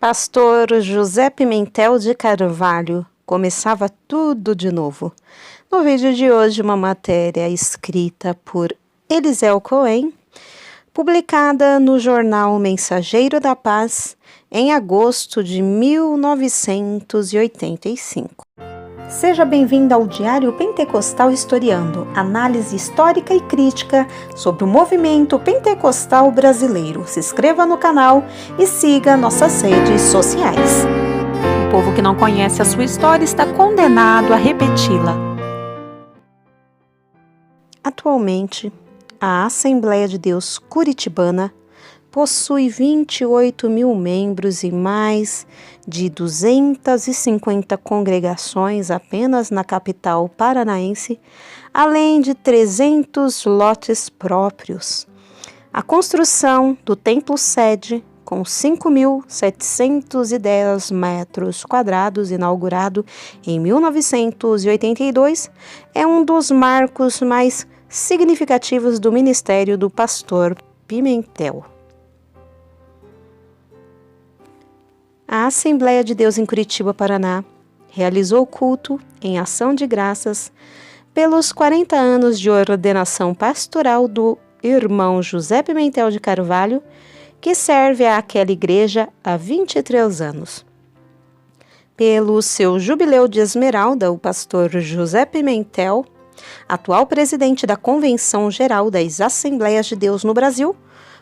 Pastor José Pimentel de Carvalho, começava tudo de novo. No vídeo de hoje, uma matéria escrita por Eliseu Cohen, publicada no jornal Mensageiro da Paz, em agosto de 1985. Seja bem-vindo ao Diário Pentecostal Historiando, análise histórica e crítica sobre o movimento pentecostal brasileiro. Se inscreva no canal e siga nossas redes sociais. O povo que não conhece a sua história está condenado a repeti-la. Atualmente, a Assembleia de Deus Curitibana possui 28 mil membros e mais de 250 congregações apenas na capital paranaense, além de 300 lotes próprios. A construção do templo-sede, com 5.710 metros quadrados, inaugurado em 1982, é um dos marcos mais significativos do ministério do pastor Pimentel. A Assembleia de Deus em Curitiba, Paraná, realizou o culto em ação de graças pelos 40 anos de ordenação pastoral do irmão José Pimentel de Carvalho, que serve àquela igreja há 23 anos. Pelo seu jubileu de esmeralda, o pastor José Pimentel, atual presidente da Convenção Geral das Assembleias de Deus no Brasil,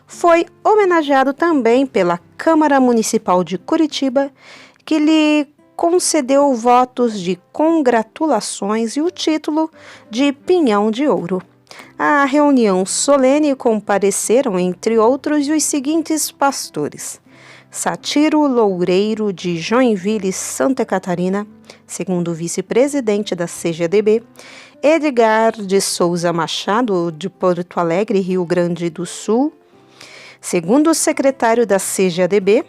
foi homenageado também pela Câmara Municipal de Curitiba, que lhe concedeu votos de congratulações e o título de Pinhão de Ouro. À reunião solene compareceram, entre outros, os seguintes pastores: Satiro Loureiro, de Joinville, Santa Catarina, segundo vice-presidente da CGDB, Edgar de Souza Machado, de Porto Alegre, Rio Grande do Sul, segundo o secretário da CGADB,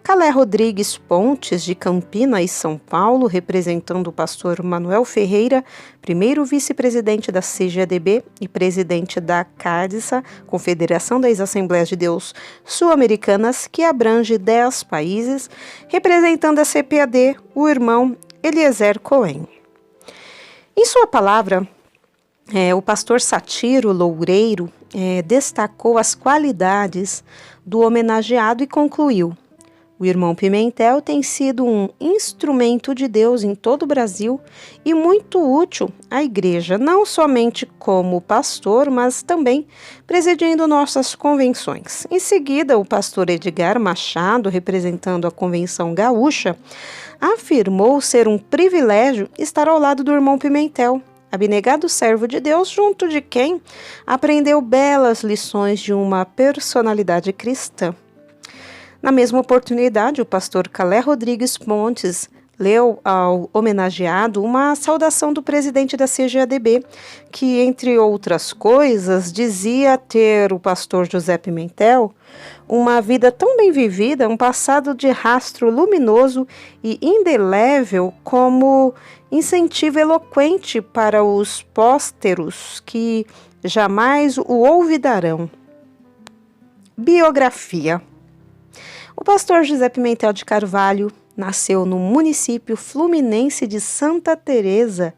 Calé Rodrigues Pontes, de Campinas, São Paulo, representando o pastor Manuel Ferreira, primeiro vice-presidente da CGADB e presidente da CADISA, Confederação das Assembleias de Deus Sul-Americanas, que abrange 10 países, representando a CPAD, o irmão Eliezer Cohen. Em sua palavra, o pastor Satiro Loureiro destacou as qualidades do homenageado e concluiu: o irmão Pimentel tem sido um instrumento de Deus em todo o Brasil e muito útil à igreja, não somente como pastor, mas também presidindo nossas convenções. Em seguida, o pastor Edgar Machado, representando a Convenção Gaúcha, afirmou ser um privilégio estar ao lado do irmão Pimentel, abnegado servo de Deus, junto de quem aprendeu belas lições de uma personalidade cristã. Na mesma oportunidade, o pastor Calé Rodrigues Pontes leu ao homenageado uma saudação do presidente da CGADB, que, entre outras coisas, dizia ter o pastor José Pimentel uma vida tão bem vivida, um passado de rastro luminoso e indelével como incentivo eloquente para os pósteros que jamais o olvidarão. Biografia. O pastor José Pimentel de Carvalho nasceu no município fluminense de Santa Teresa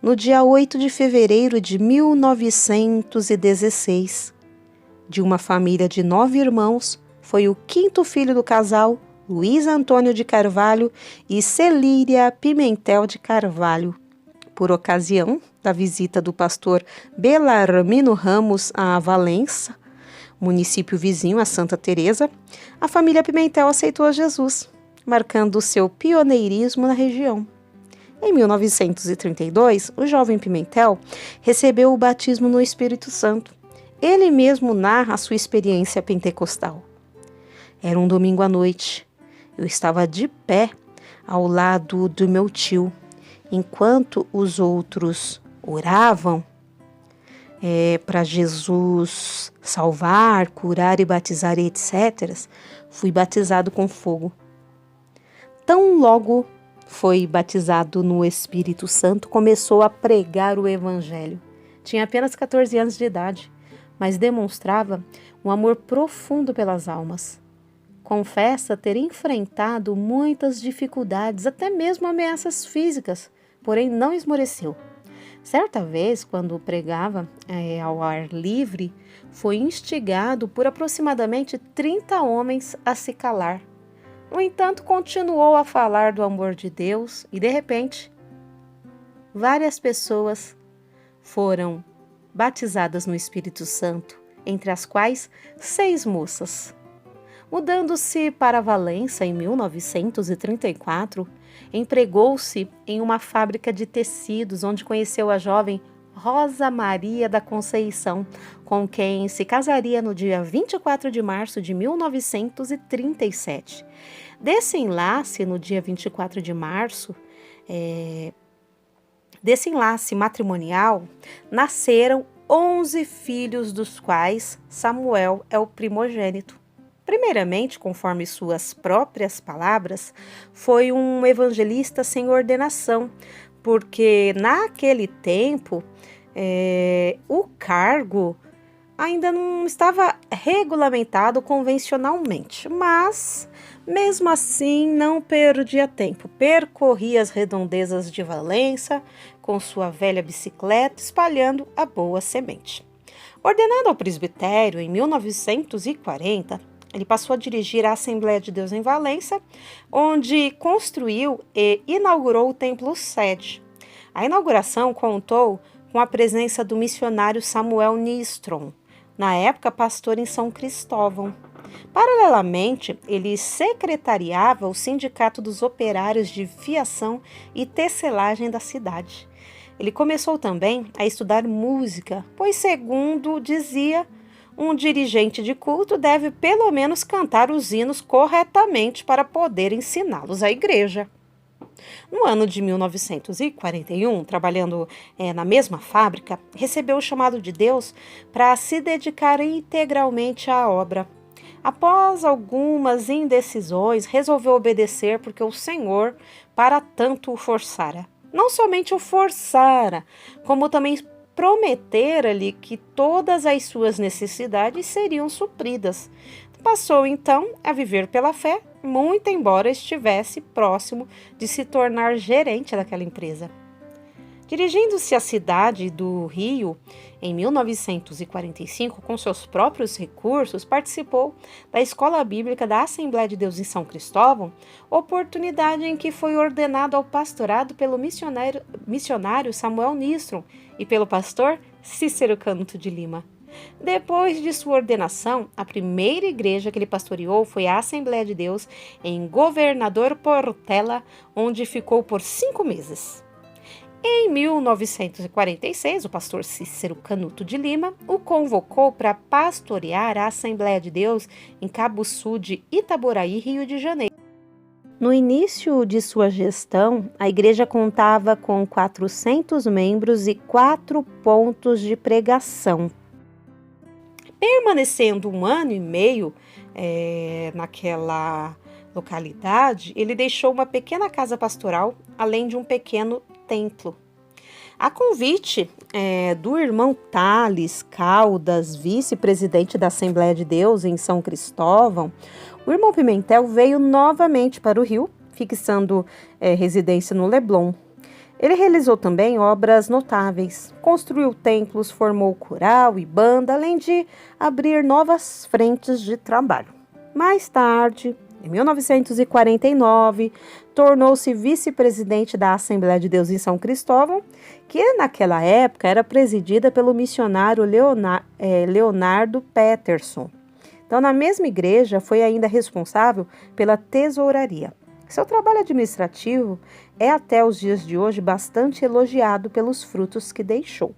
no dia 8 de fevereiro de 1916. De uma família de 9 irmãos, foi o quinto filho do casal, Luiz Antônio de Carvalho e Celíria Pimentel de Carvalho. Por ocasião da visita do pastor Belarmino Ramos a Valença, município vizinho a Santa Teresa, a família Pimentel aceitou a Jesus, marcando seu pioneirismo na região. Em 1932, o jovem Pimentel recebeu o batismo no Espírito Santo. Ele mesmo narra a sua experiência pentecostal. Era um domingo à noite. Eu estava de pé ao lado do meu tio, enquanto os outros oravam para Jesus salvar, curar e batizar, etc. Fui batizado com fogo. Tão logo foi batizado no Espírito Santo, começou a pregar o Evangelho. Tinha apenas 14 anos de idade, mas demonstrava um amor profundo pelas almas. confessa ter enfrentado muitas dificuldades, até mesmo ameaças físicas, porém não esmoreceu. Certa vez, quando pregava ao ar livre, foi instigado por aproximadamente 30 homens a se calar. No entanto, continuou a falar do amor de Deus e, de repente, várias pessoas foram batizadas no Espírito Santo, entre as quais 6 moças. Mudando-se para Valença em 1934, empregou-se em uma fábrica de tecidos, onde conheceu a jovem Rosa Maria da Conceição, com quem se casaria no dia 24 de março de 1937. Desse enlace, no dia 24 de março, desse enlace matrimonial, nasceram 11 filhos, dos quais Samuel é o primogênito. Primeiramente, conforme suas próprias palavras, foi um evangelista sem ordenação, porque naquele tempo o cargo ainda não estava regulamentado convencionalmente, mas mesmo assim não perdia tempo. Percorria as redondezas de Valença com sua velha bicicleta, espalhando a boa semente. Ordenado ao presbitério em 1940, ele passou a dirigir a Assembleia de Deus em Valença, onde construiu e inaugurou o templo sede. A inauguração contou com a presença do missionário Samuel Nistrom, na época pastor em São Cristóvão. Paralelamente, ele secretariava o Sindicato dos Operários de Fiação e Tecelagem da cidade. Ele começou também a estudar música, pois, segundo dizia, um dirigente de culto deve pelo menos cantar os hinos corretamente para poder ensiná-los à igreja. No ano de 1941, trabalhando na mesma fábrica, recebeu o chamado de Deus para se dedicar integralmente à obra. Após algumas indecisões, resolveu obedecer porque o Senhor para tanto o forçara. Não somente o forçara, como também prometera-lhe que todas as suas necessidades seriam supridas. Passou então a viver pela fé, muito embora estivesse próximo de se tornar gerente daquela empresa. Dirigindo-se à cidade do Rio, em 1945, com seus próprios recursos, participou da Escola Bíblica da Assembleia de Deus em São Cristóvão, oportunidade em que foi ordenado ao pastorado pelo missionário Samuel Nistrom e pelo pastor Cícero Canuto de Lima. Depois de sua ordenação, a primeira igreja que ele pastoreou foi a Assembleia de Deus em Governador Portela, onde ficou por 5 meses. Em 1946, o pastor Cícero Canuto de Lima o convocou para pastorear a Assembleia de Deus em Cabo Sul de Itaboraí, Rio de Janeiro. No início de sua gestão, a igreja contava com 400 membros e 4 pontos de pregação. Permanecendo 1 ano e meio naquela localidade, ele deixou uma pequena casa pastoral, além de um pequeno templo. A convite do irmão Thales Caldas, vice-presidente da Assembleia de Deus em São Cristóvão, o irmão Pimentel veio novamente para o Rio, fixando residência no Leblon. Ele realizou também obras notáveis, construiu templos, formou coral e banda, além de abrir novas frentes de trabalho. Mais tarde, em 1949, tornou-se vice-presidente da Assembleia de Deus em São Cristóvão, que naquela época era presidida pelo missionário Leonardo Peterson. Então, na mesma igreja, foi ainda responsável pela tesouraria. Seu trabalho administrativo é até os dias de hoje bastante elogiado pelos frutos que deixou.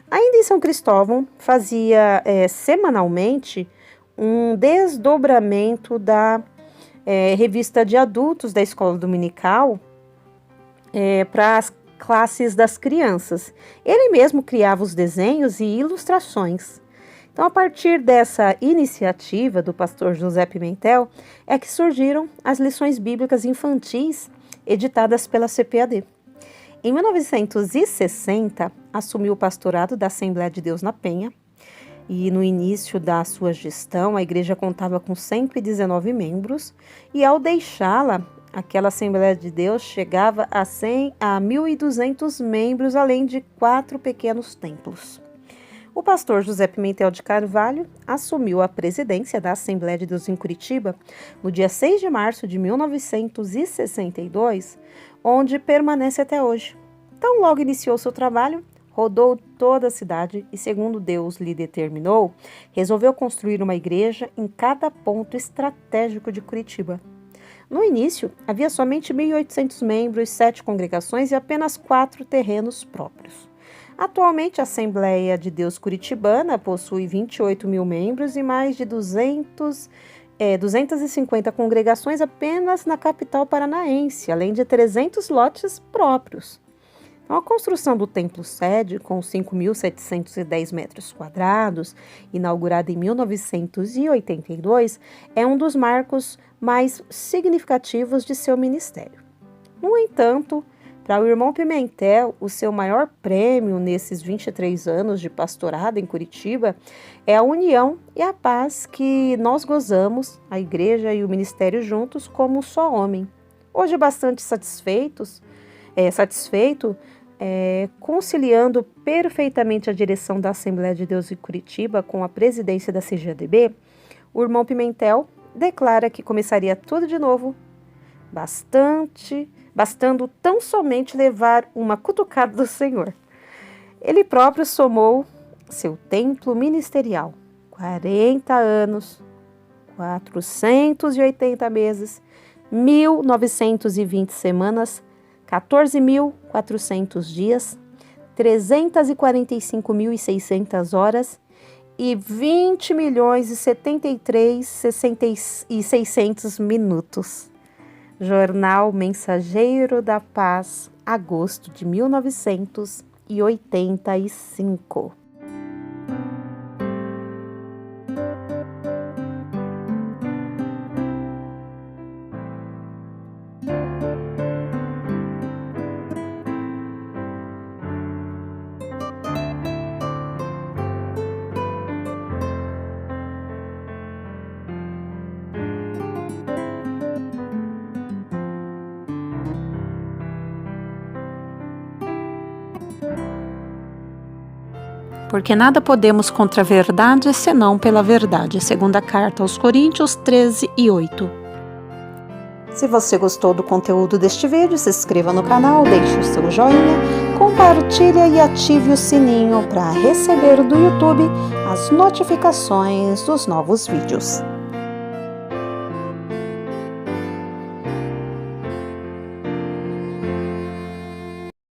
Ainda em São Cristóvão, fazia semanalmente um desdobramento da revista de adultos da escola dominical para as classes das crianças. Ele mesmo criava os desenhos e ilustrações. Então, a partir dessa iniciativa do pastor José Pimentel, é que surgiram as lições bíblicas infantis editadas pela CPAD. Em 1960, assumiu o pastorado da Assembleia de Deus na Penha. e no início da sua gestão a igreja contava com 119 membros e ao deixá-la, aquela Assembleia de Deus chegava a 1.200 membros, além de 4 pequenos templos. O pastor José Pimentel de Carvalho assumiu a presidência da Assembleia de Deus em Curitiba no dia 6 de março de 1962, onde permanece até hoje. Então, logo iniciou seu trabalho, rodou toda a cidade e, segundo Deus lhe determinou, resolveu construir uma igreja em cada ponto estratégico de Curitiba. No início, havia somente 1.800 membros, 7 congregações e apenas 4 terrenos próprios. Atualmente, a Assembleia de Deus Curitibana possui 28 mil membros e mais de 250 congregações apenas na capital paranaense, além de 300 lotes próprios. Então, a construção do templo sede, com 5.710 metros quadrados, inaugurada em 1982, é um dos marcos mais significativos de seu ministério. No entanto, para o irmão Pimentel, o seu maior prêmio nesses 23 anos de pastorado em Curitiba é a união e a paz que nós gozamos, a igreja e o ministério juntos, como um só homem. Hoje, bastante satisfeito, conciliando perfeitamente a direção da Assembleia de Deus em Curitiba com a presidência da CGADB, o irmão Pimentel declara que começaria tudo de novo, bastando tão somente levar uma cutucada do Senhor. Ele próprio somou seu templo ministerial, 40 anos, 480 meses, 1.920 semanas, 14.400 dias, 345.600 horas e 20.073.600 minutos. Jornal Mensageiro da Paz, agosto de 1985. Porque nada podemos contra a verdade, senão pela verdade. Segunda carta aos Coríntios 13:8. Se você gostou do conteúdo deste vídeo, se inscreva no canal, deixe o seu joinha, compartilhe e ative o sininho para receber do YouTube as notificações dos novos vídeos.